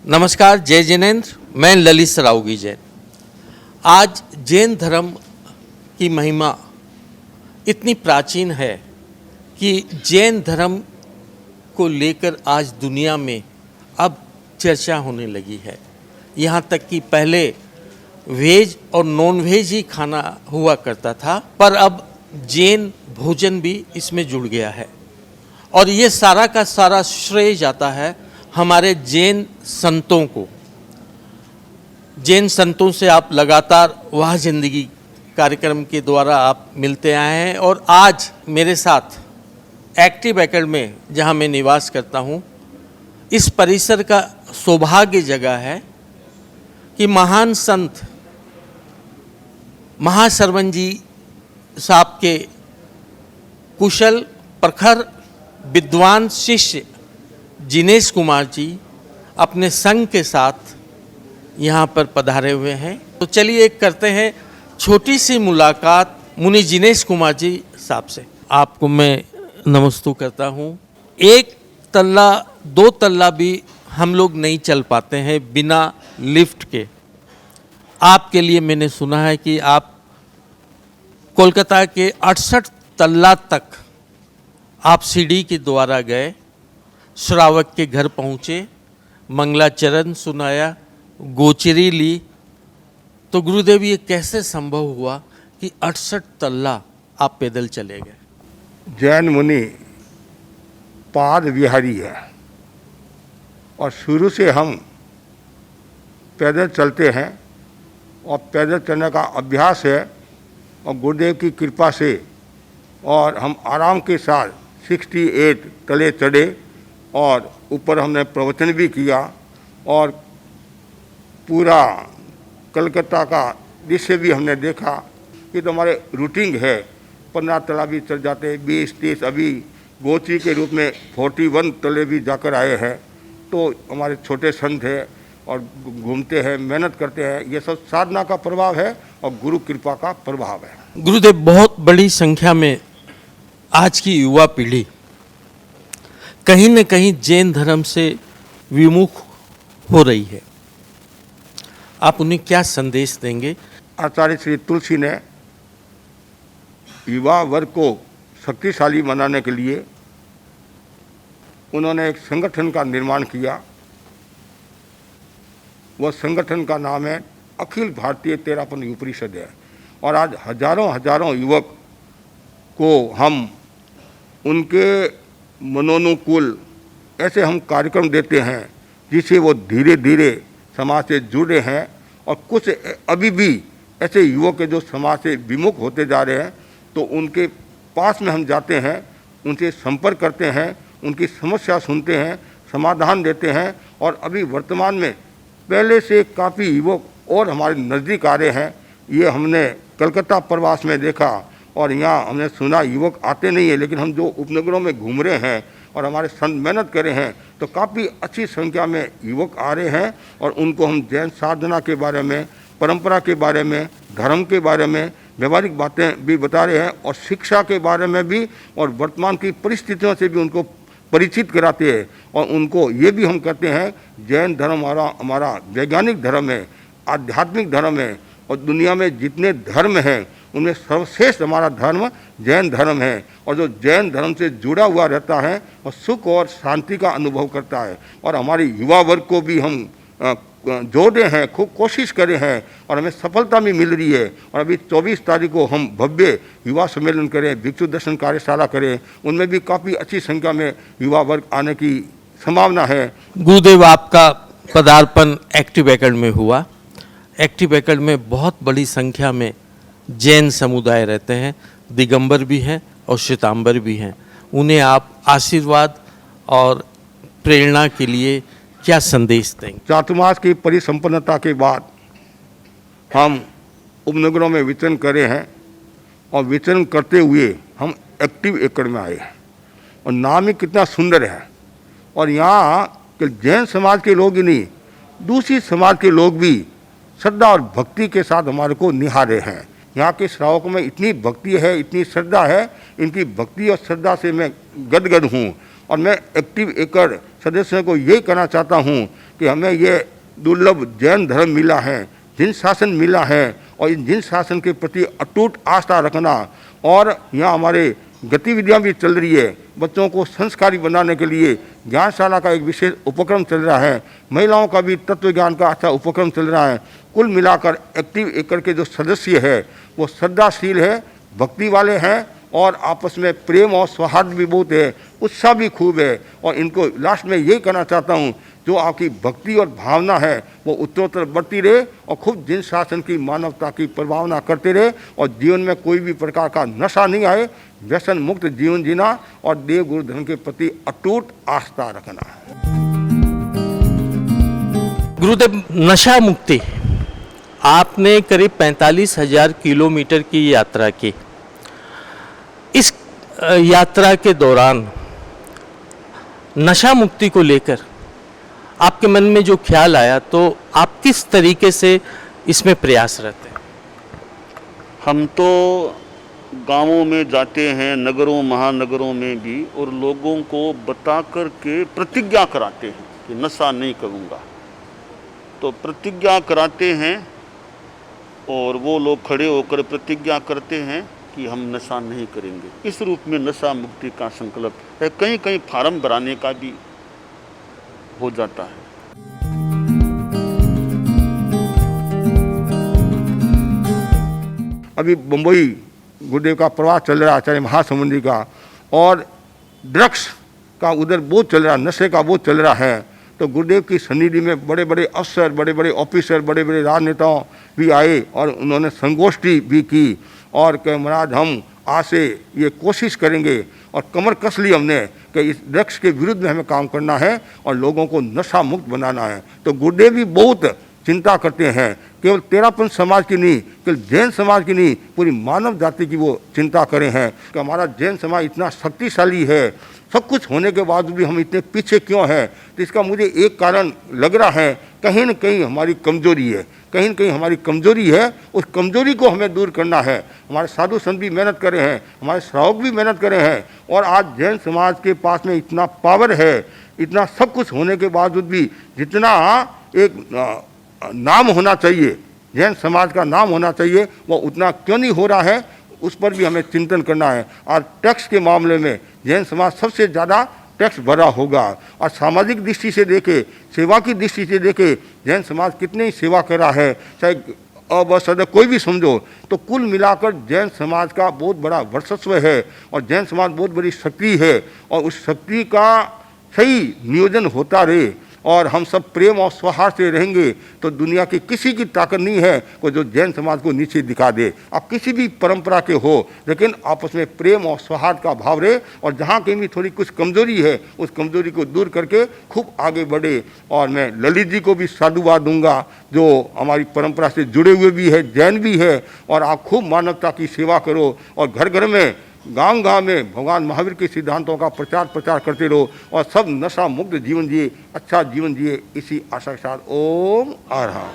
नमस्कार, जय जिनेन्द्र। मैं ललित सरावगी जैन। आज जैन धर्म की महिमा इतनी प्राचीन है कि जैन धर्म को लेकर आज दुनिया में अब चर्चा होने लगी है। यहाँ तक कि पहले वेज और नॉन वेज ही खाना हुआ करता था, पर अब जैन भोजन भी इसमें जुड़ गया है। और ये सारा का सारा श्रेय जाता है हमारे जैन संतों को। जैन संतों से आप लगातार वह जिंदगी कार्यक्रम के द्वारा आप मिलते आए हैं और आज मेरे साथ एक्टिव एकड़ में जहां मैं निवास करता हूं, इस परिसर का सौभाग्य जगह है कि महान संत महाश्रवण जी साहब के कुशल प्रखर विद्वान शिष्य जिनेश कुमार जी अपने संघ के साथ यहाँ पर पधारे हुए हैं। तो चलिए करते हैं छोटी सी मुलाकात मुनि जिनेश कुमार जी साहब से। आपको मैं नमस्ते करता हूँ। एक तल्ला दो तल्ला भी हम लोग नहीं चल पाते हैं बिना लिफ्ट के। आपके लिए मैंने सुना है कि आप कोलकाता के 68 तल्ला तक आप सीढ़ी के द्वारा गए, श्रावक के घर पहुँचे, मंगलाचरण सुनाया, गोचरी ली। तो गुरुदेव, ये कैसे संभव हुआ कि 68 तल्ला आप पैदल चले गए? जैन मुनि पाद विहारी है और शुरू से हम पैदल चलते हैं और पैदल चलने का अभ्यास है। और गुरुदेव की कृपा से और हम आराम के साथ 68 तले चढ़े और ऊपर हमने प्रवचन भी किया और पूरा कलकत्ता का दृश्य भी हमने देखा। ये तो हमारे रूटीन है। 15 तला भी चढ़ जाते हैं, 20-30, अभी गोची के रूप में 41 तले भी जाकर आए हैं। तो हमारे छोटे संत हैं और घूमते हैं, मेहनत करते हैं। ये सब साधना का प्रभाव है और गुरु कृपा का प्रभाव है। गुरुदेव, बहुत बड़ी संख्या में आज की युवा पीढ़ी कहीं न कहीं जैन धर्म से विमुख हो रही है। आप उन्हें क्या संदेश देंगे? आचार्य श्री तुलसी ने युवा वर्ग को शक्तिशाली बनाने के लिए उन्होंने एक संगठन का निर्माण किया। वह संगठन का नाम है अखिल भारतीय तेरापन युवा परिषद है। और आज हजारों युवक को हम उनके मनोनुकूल ऐसे हम कार्यक्रम देते हैं जिससे वो धीरे धीरे समाज से जुड़ रहे हैं। और कुछ अभी भी ऐसे युवक के जो समाज से विमुख होते जा रहे हैं, तो उनके पास में हम जाते हैं, उनसे संपर्क करते हैं, उनकी समस्या सुनते हैं, समाधान देते हैं। और अभी वर्तमान में पहले से काफ़ी युवक और हमारे नज़दीक आ रहे हैं। ये हमने कलकत्ता प्रवास में देखा और यहाँ हमने सुना युवक आते नहीं है, लेकिन हम जो उपनगरों में घूम रहे हैं और हमारे संत मेहनत कर रहे हैं, तो काफ़ी अच्छी संख्या में युवक आ रहे हैं। और उनको हम जैन साधना के बारे में, परंपरा के बारे में, धर्म के बारे में व्यवहारिक बातें भी बता रहे हैं और शिक्षा के बारे में भी और वर्तमान की परिस्थितियों से भी उनको परिचित कराते हैं। और उनको ये भी हम कहते हैं जैन धर्म हमारा वैज्ञानिक धर्म है, आध्यात्मिक धर्म है। और दुनिया में जितने धर्म हैं उनमें सर्वश्रेष्ठ हमारा धर्म जैन धर्म है। और जो जैन धर्म से जुड़ा हुआ रहता है और सुख और शांति का अनुभव करता है। और हमारी युवा वर्ग को भी हम जोड़े हैं, खूब कोशिश करे हैं और हमें सफलता भी मिल रही है। और अभी 24 तारीख को हम भव्य युवा सम्मेलन करें, भिक्षु दर्शन कार्यशाला करें, उनमें भी काफ़ी अच्छी संख्या में युवा वर्ग आने की संभावना है। गुरुदेव, आपका पदार्पण एक्टिव एकड़ में हुआ। एक्टिव एकड़ में बहुत बड़ी संख्या में जैन समुदाय रहते हैं, दिगंबर भी हैं और श्वेतांबर भी हैं। उन्हें आप आशीर्वाद और प्रेरणा के लिए क्या संदेश देंगे? चातुर्मास की परिसंपन्नता के बाद हम उपनगरों में विचरण करे हैं और विचरण करते हुए हम एक्टिव एकड़ में आए हैं। और नाम ही कितना सुंदर है। और यहाँ के जैन समाज के लोग ही नहीं, दूसरी समाज के लोग भी श्रद्धा और भक्ति के साथ हमारे को निहारे हैं। यहाँ के श्रावकों में इतनी भक्ति है, इतनी श्रद्धा है, इनकी भक्ति और श्रद्धा से मैं गदगद हूँ। और मैं एक्टिव एकड़ सदस्यों को यही कहना चाहता हूँ कि हमें ये दुर्लभ जैन धर्म मिला है, जिन शासन मिला है, और इन जिन शासन के प्रति अटूट आस्था रखना। और यहाँ हमारे गतिविधियाँ भी चल रही है, बच्चों को संस्कारी बनाने के लिए ज्ञानशाला का एक विशेष उपक्रम चल रहा है, महिलाओं का भी तत्व ज्ञान का अच्छा उपक्रम चल रहा है। कुल मिलाकर एक्टिव एकड़ के जो सदस्य है वो श्रद्धाशील है, भक्ति वाले हैं, और आपस में प्रेम और सौहार्द भी बहुत है, उत्साह भी खूब है। और इनको लास्ट में यही कहना चाहता हूँ, जो आपकी भक्ति और भावना है वो उत्तरोत्तर बढ़ती रहे, और खूब जिन शासन की मानवता की प्रभावना करते रहे, और जीवन में कोई भी प्रकार का नशा नहीं आए, व्यसन मुक्त जीवन जीना, और देव गुरु धर्म के प्रति अटूट आस्था रखना। गुरुदेव, नशा मुक्ति, आपने करीब 45,000 किलोमीटर की यात्रा की। इस यात्रा के दौरान नशा मुक्ति को लेकर आपके मन में जो ख्याल आया, तो आप किस तरीके से इसमें प्रयासरत हैं? हम तो गांवों में जाते हैं, नगरों महानगरों में भी, और लोगों को बता कर के प्रतिज्ञा कराते हैं कि नशा नहीं करूँगा। तो प्रतिज्ञा कराते हैं और वो लोग खड़े होकर प्रतिज्ञा करते हैं कि हम नशा नहीं करेंगे। इस रूप में नशा मुक्ति का संकल्प है। कहीं कहीं फार्म भराने का भी हो जाता है। अभी बम्बई गुरुदेव का प्रवास चल रहा है, आचार्य महासमुंदी का, और ड्रग्स का उधर बहुत चल रहा है, नशे का बहुत चल रहा है। तो गुरुदेव की सन्निधि में बड़े बड़े अफसर, बड़े बड़े ऑफिसर, बड़े बड़े राजनेताओं भी आए, और उन्होंने संगोष्ठी भी की, और कहे महाराज हम आज से ये कोशिश करेंगे, और कमर कस ली हमने कि इस ड्रग्स के विरुद्ध में हमें काम करना है और लोगों को नशा मुक्त बनाना है। तो गुरुदेव भी बहुत चिंता करते हैं, केवल तेरापंथ समाज की नहीं, केवल जैन समाज की नहीं, पूरी मानव जाति की वो चिंता करे हैं कि हमारा जैन समाज इतना शक्तिशाली है, सब कुछ होने के बाद भी हम इतने पीछे क्यों हैं। तो इसका मुझे एक कारण लग रहा है, कहीं न कहीं हमारी कमजोरी है, कहीं न कहीं हमारी कमजोरी है। उस कमजोरी को हमें दूर करना है। हमारे साधु संत भी मेहनत करे हैं, हमारे श्रावक भी मेहनत करे हैं, और आज जैन समाज के पास में इतना पावर है, इतना सब कुछ होने के बावजूद भी जितना एक नाम होना चाहिए, जैन समाज का नाम होना चाहिए, वो उतना क्यों नहीं हो रहा है, उस पर भी हमें चिंतन करना है। और टैक्स के मामले में जैन समाज सबसे ज़्यादा टैक्स भरा होगा, और सामाजिक दृष्टि से देखे, सेवा की दृष्टि से देखे, जैन समाज कितनी सेवा कर रहा है, चाहे अवसद कोई भी समझो। तो कुल मिलाकर जैन समाज का बहुत बड़ा वर्चस्व है, और जैन समाज बहुत बड़ी शक्ति है, और उस शक्ति का सही नियोजन होता रहे, और हम सब प्रेम और सौहार्द से रहेंगे, तो दुनिया की किसी की ताकत नहीं है को जो जैन समाज को नीचे दिखा दे। आप किसी भी परंपरा के हो, लेकिन आपस में प्रेम और सौहार्द का भाव रहे, और जहाँ कहीं भी थोड़ी कुछ कमजोरी है, उस कमजोरी को दूर करके खूब आगे बढ़े। और मैं ललित जी को भी साधुवाद दूंगा, जो हमारी परंपरा से जुड़े हुए भी है, जैन भी है, और आप खूब मानवता की सेवा करो, और घर घर में, गांव गांव में भगवान महावीर के सिद्धांतों का प्रचार करते रहो, और सब नशा मुक्त जीवन जिए, अच्छा जीवन जिए, इसी आशा के साथ ओम आरहा।